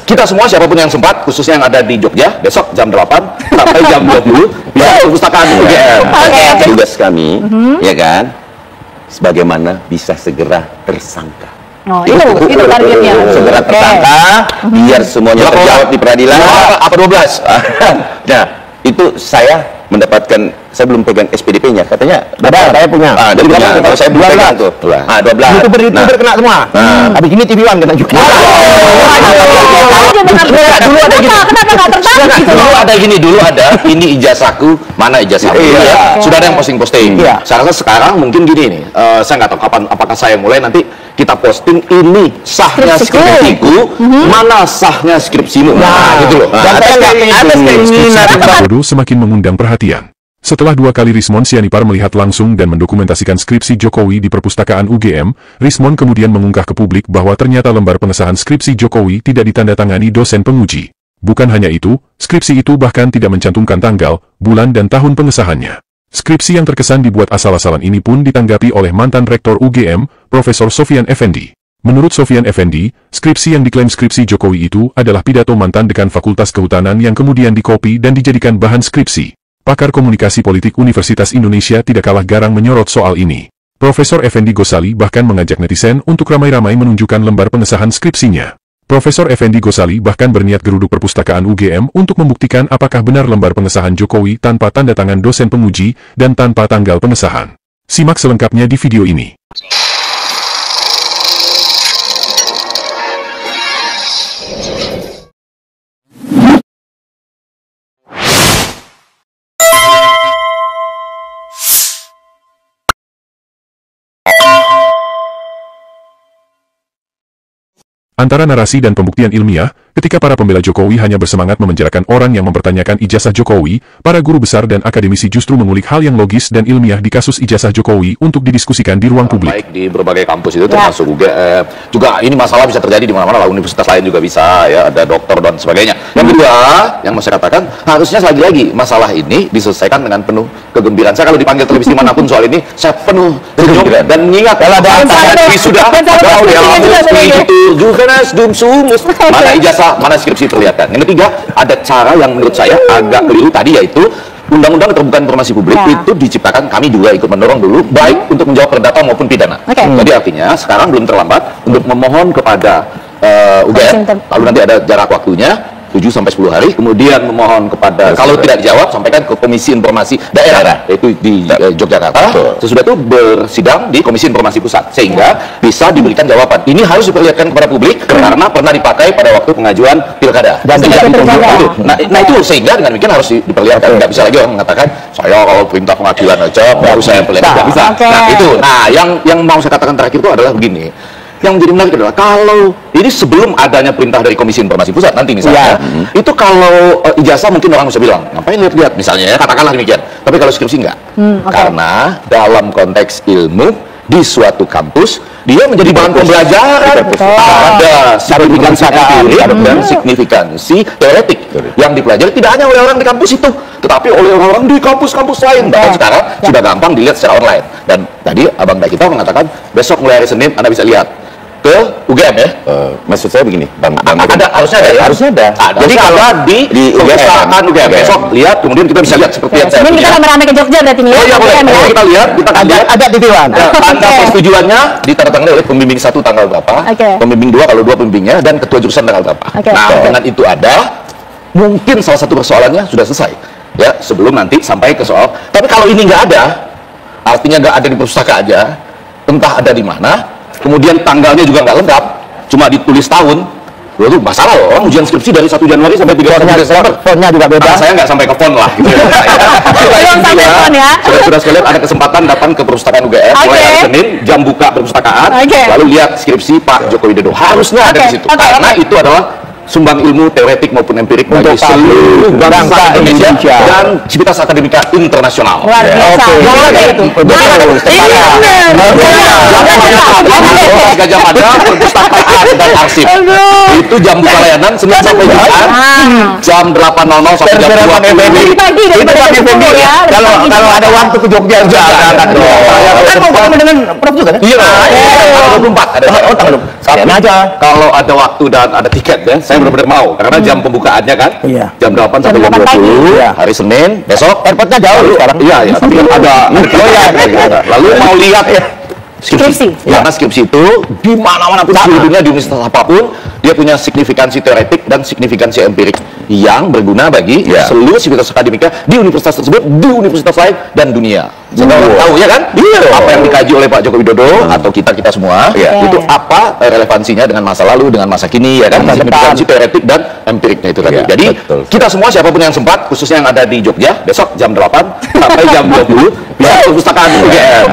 kita semua siapapun yang sempat, khususnya yang ada di Jogja, besok jam 8 sampai jam 20 bisa ke perpustakaan UGM. Tugas kami, ya kan, sebagaimana bisa segera tersangka. Oh, itu targetnya. Segera tersangka, biar semuanya terjawab di peradilan. Apa 12? Nah, itu saya mendapatkan, saya belum pegang SPDP-nya, katanya Ada, saya punya. Jadi kalau saya belum pegang tuh. 12. YouTuber kena semua. Habis ini TV One kena juga. Dulu ada gini. Kenapa nggak tertarik gitu? Dulu ada ini ijazahku, mana ijazahku. Sudah ada yang posting-posting. Saya rasa sekarang mungkin gini nih, saya nggak tahu kapan, apakah saya mulai nanti kita posting ini sahnya skripsiku, mana sahnya skripsimu. Nah, gitu loh. Dan saya nggak ada keinginan. Dodo semakin mengundang perhatian. Setelah 2 kali Rismon Sianipar melihat langsung dan mendokumentasikan skripsi Jokowi di perpustakaan UGM, Rismon kemudian mengunggah ke publik bahwa ternyata lembar pengesahan skripsi Jokowi tidak ditandatangani dosen penguji. Bukan hanya itu, skripsi itu bahkan tidak mencantumkan tanggal, bulan dan tahun pengesahannya. Skripsi yang terkesan dibuat asal-asalan ini pun ditanggapi oleh mantan Rektor UGM, Profesor Sofyan Effendi. Menurut Sofyan Effendi, skripsi yang diklaim skripsi Jokowi itu adalah pidato mantan dekan Fakultas Kehutanan yang kemudian dikopi dan dijadikan bahan skripsi. Pakar komunikasi politik Universitas Indonesia tidak kalah garang menyorot soal ini. Profesor Effendi Gosali bahkan mengajak netizen untuk ramai-ramai menunjukkan lembar pengesahan skripsinya. Profesor Effendi Gosali bahkan berniat geruduk perpustakaan UGM untuk membuktikan apakah benar lembar pengesahan Jokowi tanpa tanda tangan dosen penguji dan tanpa tanggal pengesahan. Simak selengkapnya di video ini. Antara narasi dan pembuktian ilmiah, ketika para pembela Jokowi hanya bersemangat memenjarakan orang yang mempertanyakan ijazah Jokowi, para guru besar dan akademisi justru mengulik hal yang logis dan ilmiah di kasus ijazah Jokowi untuk didiskusikan di ruang publik. Baik di berbagai kampus itu termasuk UGM. Juga ini masalah bisa terjadi di mana-mana lah, universitas lain juga bisa, ya ada dokter dan sebagainya. Yang kedua, yang mau saya katakan, harusnya lagi-lagi masalah ini diselesaikan dengan penuh kegembiraan. Saya kalau dipanggil televisi manapun soal ini, saya penuh senyum dan mengingat kalau ada wisuda, mana ijazah, mana skripsi terlihatkan. Yang ketiga, ada cara yang menurut saya agak keliru tadi, yaitu Undang-Undang Keterbukaan Informasi Publik itu diciptakan, kami juga ikut mendorong dulu, baik untuk menjawab perdata maupun pidana. Jadi artinya sekarang belum terlambat untuk memohon kepada UGM, lalu nanti ada jarak waktunya 7-10 hari, kemudian memohon kepada, kalau tidak dijawab, sampaikan ke Komisi Informasi Daerah, yaitu di Yogyakarta. Sesudah itu bersidang di Komisi Informasi Pusat, sehingga bisa diberikan jawaban. Ini harus diperlihatkan kepada publik, karena pernah dipakai pada waktu pengajuan pilkada. Dan tidak ditunjukkan. Nah itu, sehingga dengan demikian harus diperlihatkan. Nggak bisa lagi orang mengatakan, saya kalau perintah pengadilan aja, baru saya perlihatkan. Nggak bisa. Nah itu, yang mau saya katakan terakhir itu adalah begini. Yang menjadi menarik adalah kalau ini sebelum adanya perintah dari Komisi Informasi Pusat nanti misalnya, itu kalau ijazah mungkin orang bisa bilang, ngapain lihat-lihat misalnya, ya, katakanlah demikian. Tapi kalau skripsi enggak. Karena dalam konteks ilmu di suatu kampus, dia menjadi bahan pembelajaran. Ada signifikansi empirik dan signifikansi teoretik yang dipelajari tidak hanya oleh orang di kampus itu, tetapi oleh orang-orang di kampus-kampus lain. Bahkan sekarang sudah gampang dilihat secara online. Dan tadi Abang Dakita mengatakan, besok mulai hari Senin Anda bisa lihat ke UGM ya. Maksud saya begini, harusnya ada ya? Harusnya ada. Jadi kalau di perpustakaan UGM besok lihat, kemudian kita bisa lihat seperti yang saya punya. Ini kita rame-rame ke Jogja berarti nih. Ya, boleh. Kita lihat, ada di Dewan. Tanda persetujuannya ditandatangani oleh pembimbing 1 tanggal berapa, pembimbing 2 kalau 2 pembimbingnya, dan ketua jurusan tanggal berapa. Nah, dengan itu ada, mungkin salah satu persoalannya sudah selesai. Ya, sebelum nanti sampai ke soal. Tapi kalau ini nggak ada, artinya nggak ada di perpustakaan aja, entah ada di mana. Kemudian tanggalnya juga nggak lengkap, cuma ditulis tahun. Lalu masalah loh, orang ujian skripsi dari 1 Januari sampai 31 Desember. Fontnya juga beda. Saya nggak sampai ke font lah. Gitu ya. Sudah sekalian ada kesempatan datang ke perpustakaan UGM mulai hari Senin, jam buka perpustakaan, lalu lihat skripsi Pak Joko Widodo. Harusnya ada di situ. Karena itu adalah sumbang ilmu teoretik maupun empirik bagi seluruh bangsa Indonesia dan civitas akademika internasional. Luar biasa. Gajah Mada, perpustakaan dan arsip. Itu jam buka layanan Senin sampai Jumat, jam 8.00 sampai jam 2 pagi. Kalau ada waktu ke Jogja jangan dong. Kan mau ketemu dengan Prof juga kan? Iya, tanggal 24 ada. Tanggal 24. Aja. Kalau ada waktu dan ada tiket ya, saya yang benar-benar mau. Karena jam pembukaannya kan, Iya. jam 8 sampai jam 8 pagi. 20, Iya. hari Senin, besok. Airportnya jauh sekarang. Iya, ya, tapi ada lalu mau lihat ya Skripsi. Karena skripsi itu di mana-mana pun seluruh dunia, di universitas apapun, dia punya signifikansi teoretik dan signifikansi empirik yang berguna bagi seluruh sivitas akademika di universitas tersebut, di universitas lain dan dunia. Semua orang tahu ya kan? Apa yang dikaji oleh Pak Joko Widodo atau kita semua, itu apa relevansinya dengan masa lalu, dengan masa kini, ya kan? Signifikansi teoretik dan empiriknya itu tadi. Jadi kita semua siapapun yang sempat, khususnya yang ada di Jogja, besok jam 8 sampai jam 20 bisa perpustakaan UGM.